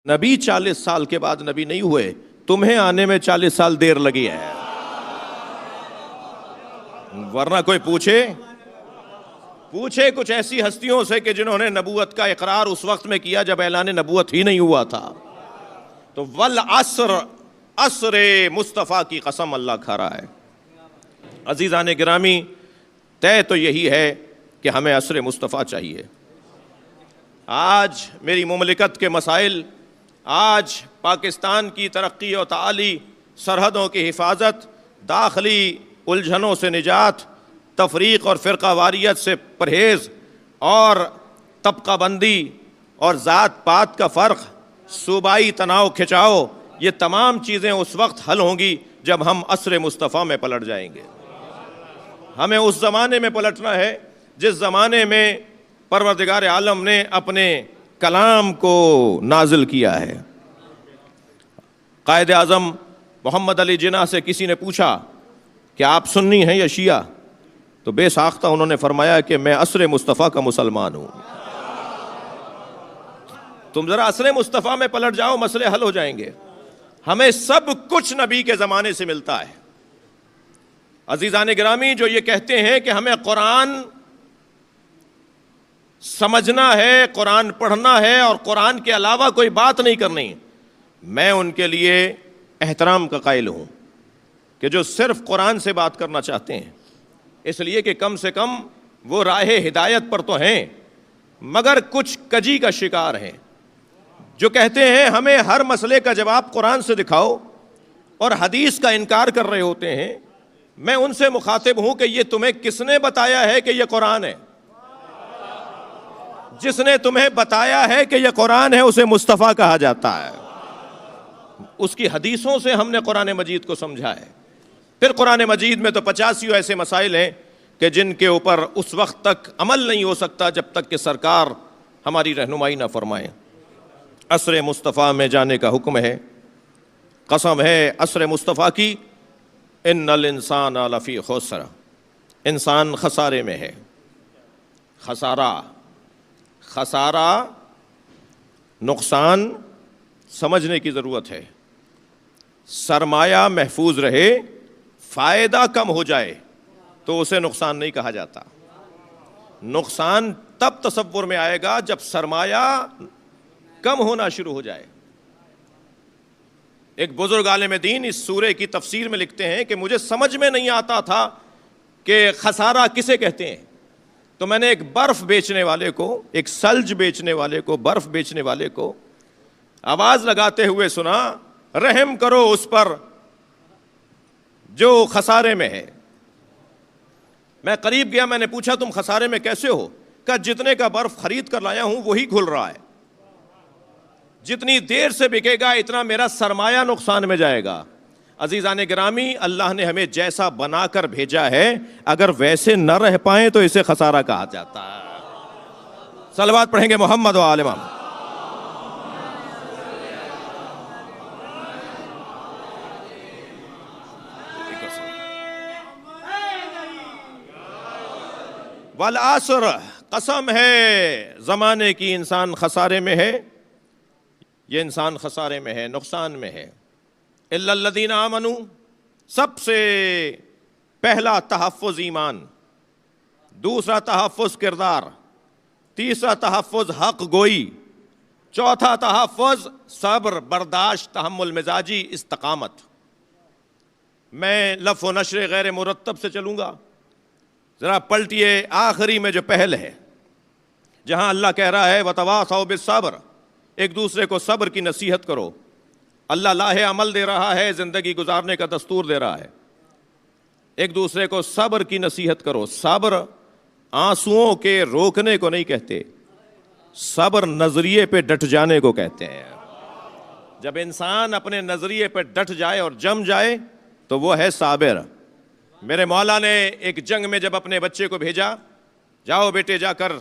نبی 40 سال کے بعد نبی نہیں ہوئے، تمہیں آنے میں 40 سال دیر لگی ہے، ورنہ کوئی پوچھے کچھ ایسی ہستیوں سے کہ جنہوں نے نبوت کا اقرار اس وقت میں کیا جب اعلان نبوت ہی نہیں ہوا تھا. تو والعصر، عصر مصطفیٰ کی قسم اللہ کھا رہا ہے. عزیزان گرامی، طے تو یہی ہے کہ ہمیں عصر مصطفیٰ چاہیے. آج میری مملکت کے مسائل، آج پاکستان کی ترقی و تعالی، سرحدوں کی حفاظت، داخلی الجھنوں سے نجات، تفریق اور فرقہ واریت سے پرہیز، اور طبقہ بندی اور ذات پات کا فرق، صوبائی تناؤ کھچاؤ، یہ تمام چیزیں اس وقت حل ہوں گی جب ہم عصر مصطفیٰ میں پلٹ جائیں گے. ہمیں اس زمانے میں پلٹنا ہے جس زمانے میں پروردگار عالم نے اپنے کلام کو نازل کیا ہے. قائد اعظم محمد علی جناح سے کسی نے پوچھا کہ آپ سنی ہیں یا شیعہ؟ تو بے ساختہ انہوں نے فرمایا کہ میں عصر مصطفیٰ کا مسلمان ہوں. تم ذرا عصر مصطفیٰ میں پلٹ جاؤ، مسئلے حل ہو جائیں گے. ہمیں سب کچھ نبی کے زمانے سے ملتا ہے. عزیزان گرامی، جو یہ کہتے ہیں کہ ہمیں قرآن سمجھنا ہے، قرآن پڑھنا ہے اور قرآن کے علاوہ کوئی بات نہیں کرنی، میں ان کے لیے احترام کا قائل ہوں کہ جو صرف قرآن سے بات کرنا چاہتے ہیں، اس لیے کہ کم سے کم وہ راہ ہدایت پر تو ہیں، مگر کچھ کجی کا شکار ہیں جو کہتے ہیں ہمیں ہر مسئلے کا جواب قرآن سے دکھاؤ اور حدیث کا انکار کر رہے ہوتے ہیں. میں ان سے مخاطب ہوں کہ یہ تمہیں کس نے بتایا ہے کہ یہ قرآن ہے؟ جس نے تمہیں بتایا ہے کہ یہ قرآن ہے اسے مصطفیٰ کہا جاتا ہے. اس کی حدیثوں سے ہم نے قرآن مجید کو سمجھا ہے. پھر قرآن مجید میں تو 85 ایسے مسائل ہیں کہ جن کے اوپر اس وقت تک عمل نہیں ہو سکتا جب تک کہ سرکار ہماری رہنمائی نہ فرمائیں. عصر مصطفیٰ میں جانے کا حکم ہے. قسم ہے عصر مصطفیٰ کی، ان الانسان لفی خسر، انسان خسارے میں ہے. خسارہ نقصان سمجھنے کی ضرورت ہے. سرمایہ محفوظ رہے، فائدہ کم ہو جائے تو اسے نقصان نہیں کہا جاتا. نقصان تب تصور میں آئے گا جب سرمایہ کم ہونا شروع ہو جائے. ایک بزرگ عالم دین اس سورے کی تفسیر میں لکھتے ہیں کہ مجھے سمجھ میں نہیں آتا تھا کہ خسارہ کسے کہتے ہیں. تو میں نے ایک برف بیچنے والے کو، ایک سلج بیچنے والے کو، برف بیچنے والے کو آواز لگاتے ہوئے سنا، رحم کرو اس پر جو خسارے میں ہے. میں قریب گیا، میں نے پوچھا تم خسارے میں کیسے ہو؟ کہا جتنے کا برف خرید کر لایا ہوں وہی گھل رہا ہے، جتنی دیر سے بکے گا اتنا میرا سرمایہ نقصان میں جائے گا. عزیزان گرامی، اللہ نے ہمیں جیسا بنا کر بھیجا ہے، اگر ویسے نہ رہ پائیں تو اسے خسارہ کہا جاتا ہے. صلوات پڑھیں گے محمد و آل محمد. والعصر، قسم ہے زمانے کی، انسان خسارے میں ہے. یہ انسان خسارے میں ہے، نقصان میں ہے. الا الذین آمنوا، سب سے پہلا تحفظ ایمان، دوسرا تحفظ کردار، تیسرا تحفظ حق گوئی، چوتھا تحفظ صبر، برداشت، تحمل مزاجی، استقامت. میں لف و نشر غیر مرتب سے چلوں گا. ذرا پلٹیے آخری میں جو پہل ہے، جہاں اللہ کہہ رہا ہے وتواصوا بالصبر، ایک دوسرے کو صبر کی نصیحت کرو. اللہ لاہ عمل دے رہا ہے، زندگی گزارنے کا دستور دے رہا ہے. ایک دوسرے کو صبر کی نصیحت کرو. صبر آنسوؤں کے روکنے کو نہیں کہتے، صبر نظریے پہ ڈٹ جانے کو کہتے ہیں. جب انسان اپنے نظریے پہ ڈٹ جائے اور جم جائے تو وہ ہے صابر. میرے مولا نے ایک جنگ میں جب اپنے بچے کو بھیجا، جاؤ بیٹے جا کر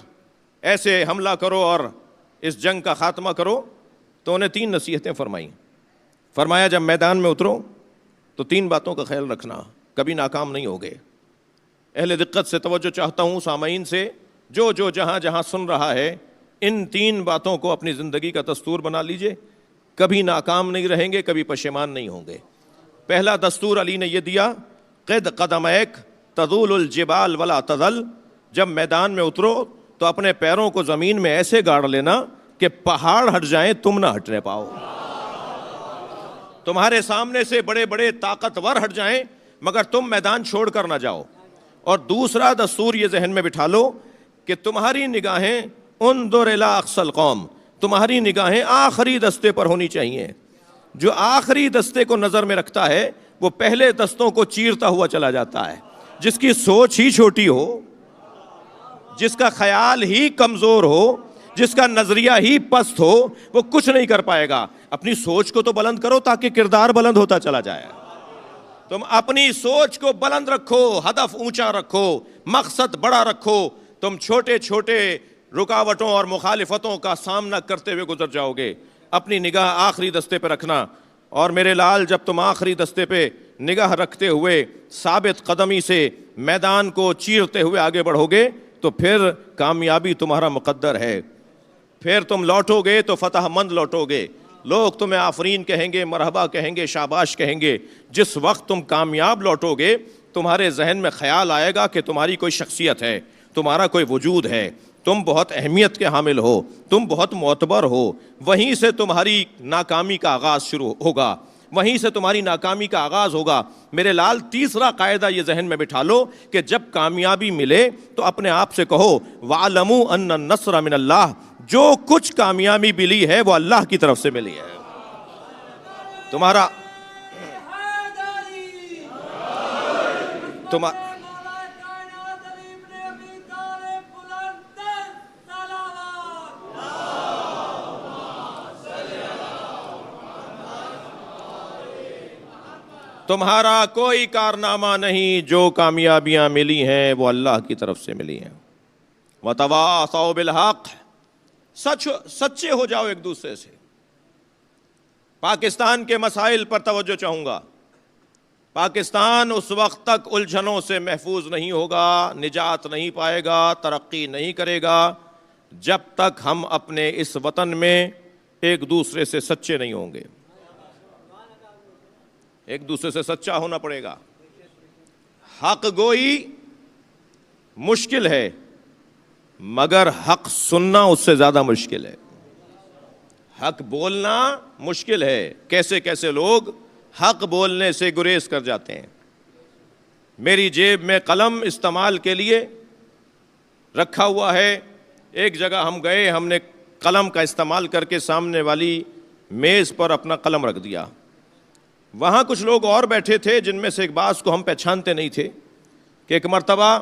ایسے حملہ کرو اور اس جنگ کا خاتمہ کرو، تو انہیں 3 نصیحتیں فرمائیں. فرمایا جب میدان میں اترو تو 3 باتوں کا خیال رکھنا، کبھی ناکام نہیں ہوگے. اہل دقت سے توجہ چاہتا ہوں، سامعین سے جو جہاں جہاں سن رہا ہے، ان 3 باتوں کو اپنی زندگی کا دستور بنا لیجئے. کبھی ناکام نہیں رہیں گے, کبھی پشیمان نہیں ہوں گے. پہلا دستور علی نے یہ دیا, قد قدمیک تزول الجبال ولا تزل, جب میدان میں اترو تو اپنے پیروں کو زمین میں ایسے گاڑ لینا کہ پہاڑ ہٹ جائیں تم نہ ہٹنے پاؤ. تمہارے سامنے سے بڑے بڑے طاقتور ہٹ جائیں مگر تم میدان چھوڑ کر نہ جاؤ. اور دوسرا دستور یہ ذہن میں بٹھا لو کہ تمہاری نگاہیں انظر الی اقصی القوم, تمہاری نگاہیں آخری دستے پر ہونی چاہیے. جو آخری دستے کو نظر میں رکھتا ہے وہ پہلے دستوں کو چیرتا ہوا چلا جاتا ہے. جس کی سوچ ہی چھوٹی ہو, جس کا خیال ہی کمزور ہو, جس کا نظریہ ہی پست ہو, وہ کچھ نہیں کر پائے گا. اپنی سوچ کو تو بلند کرو تاکہ کردار بلند ہوتا چلا جائے. تم اپنی سوچ کو بلند رکھو, ہدف اونچا رکھو, مقصد بڑا رکھو. تم چھوٹے چھوٹے رکاوٹوں اور مخالفتوں کا سامنا کرتے ہوئے گزر جاؤ گے. اپنی نگاہ آخری دستے پہ رکھنا. اور میرے لال, جب تم آخری دستے پہ نگاہ رکھتے ہوئے ثابت قدمی سے میدان کو چیرتے ہوئے آگے بڑھو گے تو پھر کامیابی تمہارا مقدر ہے. پھر تم لوٹو گے تو فتح مند لوٹو گے. لوگ تمہیں آفرین کہیں گے, مرحبا کہیں گے, شاباش کہیں گے. جس وقت تم کامیاب لوٹو گے تمہارے ذہن میں خیال آئے گا کہ تمہاری کوئی شخصیت ہے, تمہارا کوئی وجود ہے, تم بہت اہمیت کے حامل ہو, تم بہت معتبر ہو. وہیں سے تمہاری ناکامی کا آغاز شروع ہوگا, وہیں سے تمہاری ناکامی کا آغاز ہوگا. میرے لال, تیسرا قاعدہ یہ ذہن میں بٹھا لو کہ جب کامیابی ملے تو اپنے آپ سے کہو وَاعْلَمُوا أَنَّ النَّصْرَ مِنَ اللَّهِ, جو کچھ کامیابی ملی ہے وہ اللہ کی طرف سے ملی ہے. تمہارا تمہارا کوئی کارنامہ نہیں, جو کامیابیاں ملی ہیں وہ اللہ کی طرف سے ملی ہیں. وَتَوَاصَوْا بِالْحَقِّ, سچے ہو جاؤ ایک دوسرے سے. پاکستان کے مسائل پر توجہ چاہوں گا. پاکستان اس وقت تک الجھنوں سے محفوظ نہیں ہوگا, نجات نہیں پائے گا, ترقی نہیں کرے گا جب تک ہم اپنے اس وطن میں ایک دوسرے سے سچے نہیں ہوں گے. ایک دوسرے سے سچا ہونا پڑے گا. حق گوئی مشکل ہے مگر حق سننا اس سے زیادہ مشکل ہے. حق بولنا مشکل ہے. کیسے کیسے لوگ حق بولنے سے گریز کر جاتے ہیں. میری جیب میں قلم استعمال کے لیے رکھا ہوا ہے. ایک جگہ ہم گئے, ہم نے قلم کا استعمال کر کے سامنے والی میز پر اپنا قلم رکھ دیا. وہاں کچھ لوگ اور بیٹھے تھے جن میں سے ایک بعض کو ہم پہچانتے نہیں تھے کہ ایک مرتبہ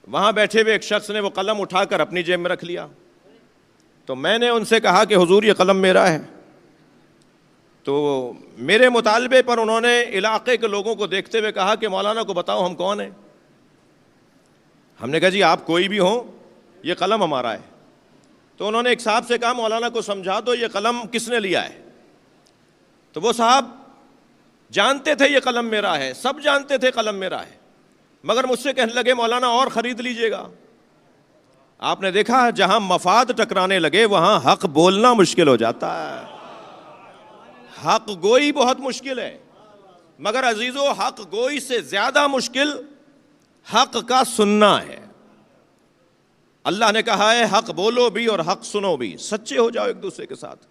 وہاں بیٹھے ہوئے ایک شخص نے وہ قلم اٹھا کر اپنی جیب میں رکھ لیا. تو میں نے ان سے کہا کہ حضور یہ قلم میرا ہے. تو میرے مطالبے پر انہوں نے علاقے کے لوگوں کو دیکھتے ہوئے کہا کہ مولانا کو بتاؤ ہم کون ہیں. ہم نے کہا جی آپ کوئی بھی ہوں, یہ قلم ہمارا ہے. تو انہوں نے ایک صاحب سے کہا مولانا کو سمجھا دو یہ قلم کس نے لیا ہے. تو وہ صاحب جانتے تھے یہ قلم میرا ہے, سب جانتے تھے قلم میرا ہے, مگر مجھ سے کہنے لگے مولانا اور خرید لیجئے گا. آپ نے دیکھا جہاں مفاد ٹکرانے لگے وہاں حق بولنا مشکل ہو جاتا ہے. حق گوئی بہت مشکل ہے, مگر عزیزو حق گوئی سے زیادہ مشکل حق کا سننا ہے. اللہ نے کہا ہے حق بولو بھی اور حق سنو بھی, سچے ہو جاؤ ایک دوسرے کے ساتھ.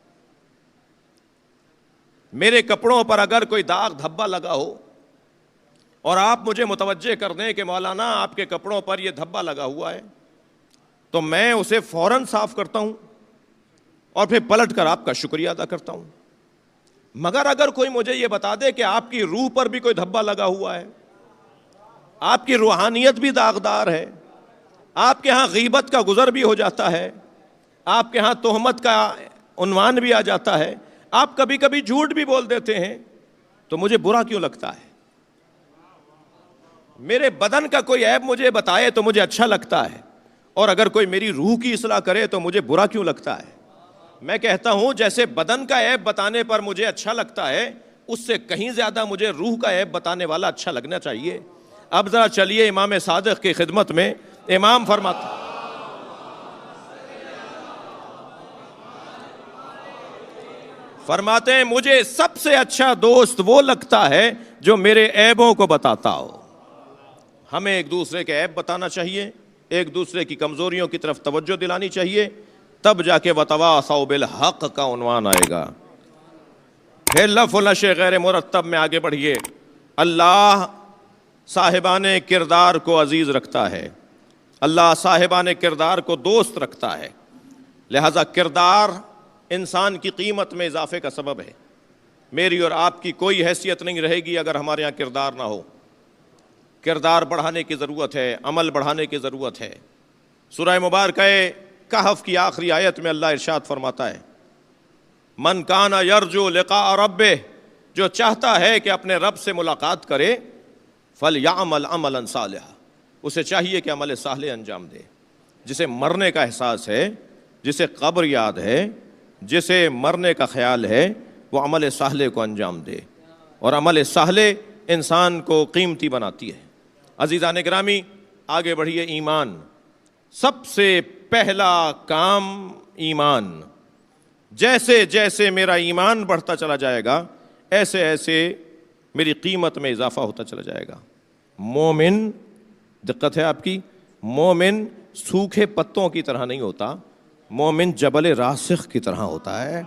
میرے کپڑوں پر اگر کوئی داغ دھبا لگا ہو اور آپ مجھے متوجہ کر دیں کہ مولانا آپ کے کپڑوں پر یہ دھبا لگا ہوا ہے, تو میں اسے فوراً صاف کرتا ہوں اور پھر پلٹ کر آپ کا شکریہ ادا کرتا ہوں. مگر اگر کوئی مجھے یہ بتا دے کہ آپ کی روح پر بھی کوئی دھبا لگا ہوا ہے, آپ کی روحانیت بھی داغدار ہے, آپ کے ہاں غیبت کا گزر بھی ہو جاتا ہے, آپ کے ہاں تہمت کا عنوان بھی آ جاتا ہے, آپ کبھی کبھی جھوٹ بھی بول دیتے ہیں, تو مجھے برا کیوں لگتا ہے. میرے بدن کا کوئی عیب مجھے بتائے تو مجھے اچھا لگتا ہے, اور اگر کوئی میری روح کی اصلاح کرے تو مجھے برا کیوں لگتا ہے. میں کہتا ہوں جیسے بدن کا عیب بتانے پر مجھے اچھا لگتا ہے, اس سے کہیں زیادہ مجھے روح کا عیب بتانے والا اچھا لگنا چاہیے. اب ذرا چلیے امام صادق کی خدمت میں. امام فرماتا فرماتے ہیں مجھے سب سے اچھا دوست وہ لگتا ہے جو میرے عیبوں کو بتاتا ہو۔ ہمیں ایک دوسرے کے عیب بتانا چاہیے، ایک دوسرے کی کمزوریوں کی طرف توجہ دلانی چاہیے، تب جا کے وتواصوا بالحق کا عنوان آئے گا۔ پھر لف و نشر غیر مرتب میں آگے بڑھیے۔ اللہ صاحبان کردار کو عزیز رکھتا ہے، اللہ صاحبان کردار کو دوست رکھتا ہے، لہذا کردار انسان کی قیمت میں اضافے کا سبب ہے۔ میری اور آپ کی کوئی حیثیت نہیں رہے گی اگر ہمارے یہاں کردار نہ ہو۔ کردار بڑھانے کی ضرورت ہے، عمل بڑھانے کی ضرورت ہے۔ سورہ مبارکہ کہف کی آخری آیت میں اللہ ارشاد فرماتا ہے من کان یرجو لقاء ربہ، جو چاہتا ہے کہ اپنے رب سے ملاقات کرے، فلیعمل عملا صالحا، اسے چاہیے کہ عمل صالح انجام دے۔ جسے مرنے کا احساس ہے، جسے قبر یاد ہے، جسے مرنے کا خیال ہے، وہ عمل صالح کو انجام دے، اور عمل صالح انسان کو قیمتی بناتی ہے۔ عزیزان گرامی، آگے بڑھیے۔ ایمان، سب سے پہلا کام ایمان۔ جیسے جیسے میرا ایمان بڑھتا چلا جائے گا، ایسے ایسے میری قیمت میں اضافہ ہوتا چلا جائے گا۔ مومن، دقت ہے آپ کی، مومن سوکھے پتوں کی طرح نہیں ہوتا، مومن جبل راسخ کی طرح ہوتا ہے۔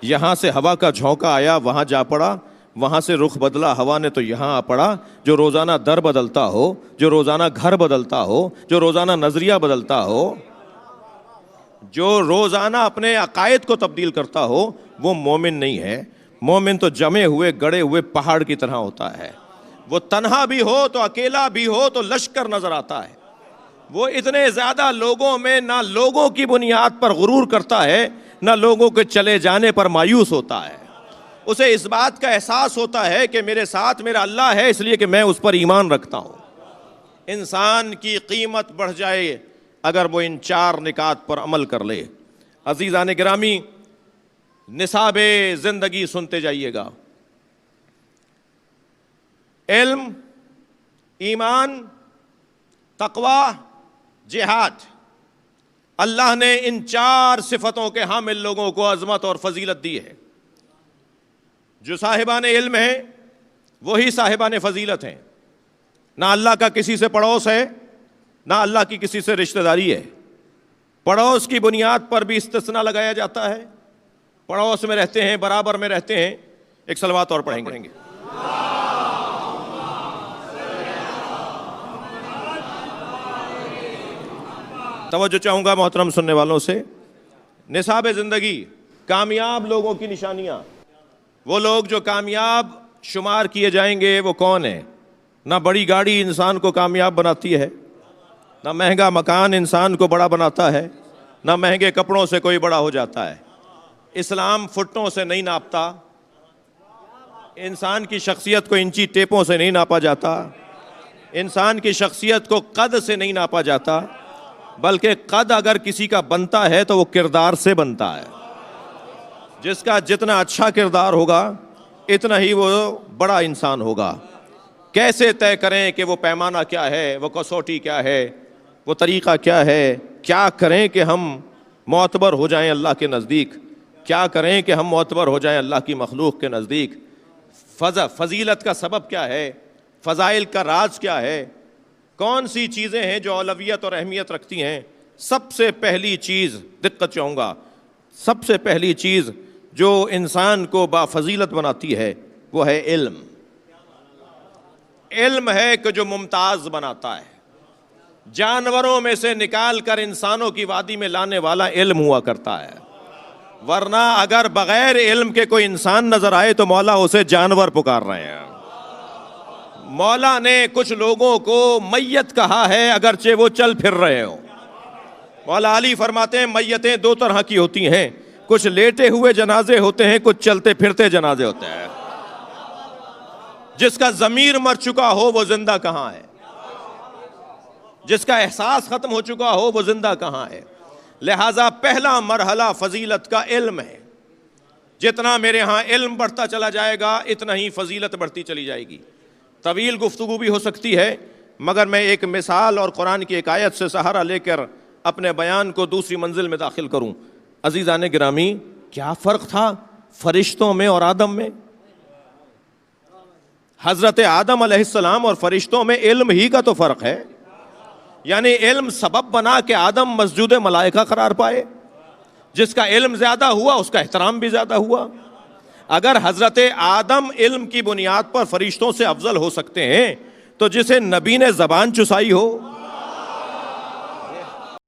یہاں سے ہوا کا جھونکا آیا، وہاں جا پڑا، وہاں سے رخ بدلا ہوا نے تو یہاں آ پڑا۔ جو روزانہ در بدلتا ہو، جو روزانہ گھر بدلتا ہو، جو روزانہ نظریہ بدلتا ہو، جو روزانہ اپنے عقائد کو تبدیل کرتا ہو، وہ مومن نہیں ہے۔ مومن تو جمے ہوئے گڑے ہوئے پہاڑ کی طرح ہوتا ہے۔ وہ تنہا بھی ہو تو اکیلا بھی ہو تو لشکر نظر آتا ہے۔ وہ اتنے زیادہ لوگوں میں نہ لوگوں کی بنیاد پر غرور کرتا ہے، نہ لوگوں کے چلے جانے پر مایوس ہوتا ہے۔ اسے اس بات کا احساس ہوتا ہے کہ میرے ساتھ میرا اللہ ہے، اس لیے کہ میں اس پر ایمان رکھتا ہوں۔ انسان کی قیمت بڑھ جائے اگر وہ ان چار نکات پر عمل کر لے۔ عزیزان گرامی، نصاب زندگی سنتے جائیے گا۔ علم، ایمان، تقوی، جہاد۔ اللہ نے ان چار صفتوں کے حامل لوگوں کو عظمت اور فضیلت دی ہے۔ جو صاحبان علم ہیں وہی صاحبان فضیلت ہیں۔ نہ اللہ کا کسی سے پڑوس ہے، نہ اللہ کی کسی سے رشتہ داری ہے۔ پڑوس کی بنیاد پر بھی استثناء لگایا جاتا ہے۔ پڑوس میں رہتے ہیں، برابر میں رہتے ہیں۔ ایک صلوات اور پڑھیں گے۔ توجہ چاہوں گا محترم سننے والوں سے۔ نصاب زندگی، کامیاب لوگوں کی نشانیاں۔ وہ لوگ جو کامیاب شمار کیے جائیں گے وہ کون ہیں؟ نہ بڑی گاڑی انسان کو کامیاب بناتی ہے، نہ مہنگا مکان انسان کو بڑا بناتا ہے، نہ مہنگے کپڑوں سے کوئی بڑا ہو جاتا ہے۔ اسلام فٹوں سے نہیں ناپتا، انسان کی شخصیت کو انچی ٹیپوں سے نہیں ناپا جاتا، انسان کی شخصیت کو قد سے نہیں ناپا جاتا، بلکہ قد اگر کسی کا بنتا ہے تو وہ کردار سے بنتا ہے۔ جس کا جتنا اچھا کردار ہوگا اتنا ہی وہ بڑا انسان ہوگا۔ کیسے طے کریں کہ وہ پیمانہ کیا ہے، وہ کسوٹی کیا ہے، وہ طریقہ کیا ہے؟ کیا کریں کہ ہم معتبر ہو جائیں اللہ کے نزدیک؟ کیا کریں کہ ہم معتبر ہو جائیں اللہ کی مخلوق کے نزدیک؟ فضیلت کا سبب کیا ہے؟ فضائل کا راز کیا ہے؟ کون سی چیزیں ہیں جو اولویت اور اہمیت رکھتی ہیں؟ سب سے پہلی چیز، دقت چاہوں گا، سب سے پہلی چیز جو انسان کو بافضیلت بناتی ہے وہ ہے علم۔ علم ہے کہ جو ممتاز بناتا ہے۔ جانوروں میں سے نکال کر انسانوں کی وادی میں لانے والا علم ہوا کرتا ہے، ورنہ اگر بغیر علم کے کوئی انسان نظر آئے تو مولا اسے جانور پکار رہے ہیں۔ مولا نے کچھ لوگوں کو میت کہا ہے اگرچہ وہ چل پھر رہے ہوں۔ مولا علی فرماتے ہیں میتیں دو طرح کی ہوتی ہیں، کچھ لیٹے ہوئے جنازے ہوتے ہیں، کچھ چلتے پھرتے جنازے ہوتے ہیں۔ جس کا ضمیر مر چکا ہو وہ زندہ کہاں ہے؟ جس کا احساس ختم ہو چکا ہو وہ زندہ کہاں ہے؟ لہٰذا پہلا مرحلہ فضیلت کا علم ہے۔ جتنا میرے ہاں علم بڑھتا چلا جائے گا اتنا ہی فضیلت بڑھتی چلی جائے گی۔ طویل گفتگو بھی ہو سکتی ہے، مگر میں ایک مثال اور قرآن کی ایک آیت سے سہارا لے کر اپنے بیان کو دوسری منزل میں داخل کروں۔ عزیزان گرامی، کیا فرق تھا فرشتوں میں اور آدم میں؟ حضرت آدم علیہ السلام اور فرشتوں میں علم ہی کا تو فرق ہے. یعنی علم سبب بنا کہ آدم مسجود ملائکہ قرار پائے. جس کا علم زیادہ ہوا اس کا احترام بھی زیادہ ہوا. اگر حضرت آدم علم کی بنیاد پر فرشتوں سے افضل ہو سکتے ہیں تو جسے نبی نے زبان چسائی ہو,